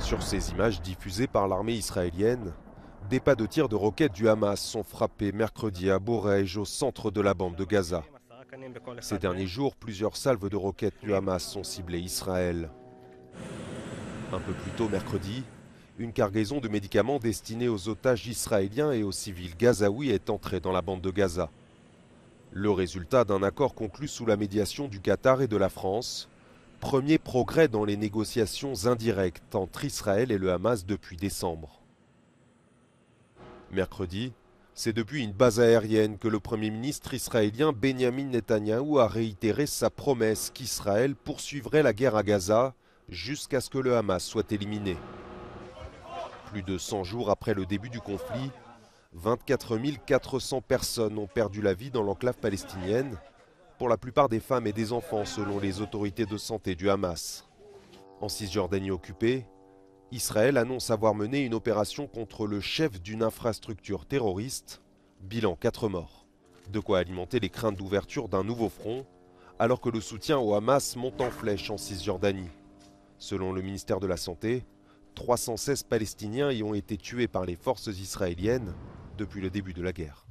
Sur ces images diffusées par l'armée israélienne, des pas de tir de roquettes du Hamas sont frappés mercredi à Boreij, au centre de la bande de Gaza. Ces derniers jours, plusieurs salves de roquettes du Hamas sont ciblées Israël. Un peu plus tôt mercredi, une cargaison de médicaments destinés aux otages israéliens et aux civils gazaouis est entrée dans la bande de Gaza. Le résultat d'un accord conclu sous la médiation du Qatar et de la France, premier progrès dans les négociations indirectes entre Israël et le Hamas depuis décembre. Mercredi, c'est depuis une base aérienne que le Premier ministre israélien Benjamin Netanyahou a réitéré sa promesse qu'Israël poursuivrait la guerre à Gaza jusqu'à ce que le Hamas soit éliminé. Plus de 100 jours après le début du conflit, 24 400 personnes ont perdu la vie dans l'enclave palestinienne, pour la plupart des femmes et des enfants selon les autorités de santé du Hamas. En Cisjordanie occupée, Israël annonce avoir mené une opération contre le chef d'une infrastructure terroriste, bilan 4 morts. De quoi alimenter les craintes d'ouverture d'un nouveau front, alors que le soutien au Hamas monte en flèche en Cisjordanie. Selon le ministère de la Santé, 316 Palestiniens y ont été tués par les forces israéliennes depuis le début de la guerre.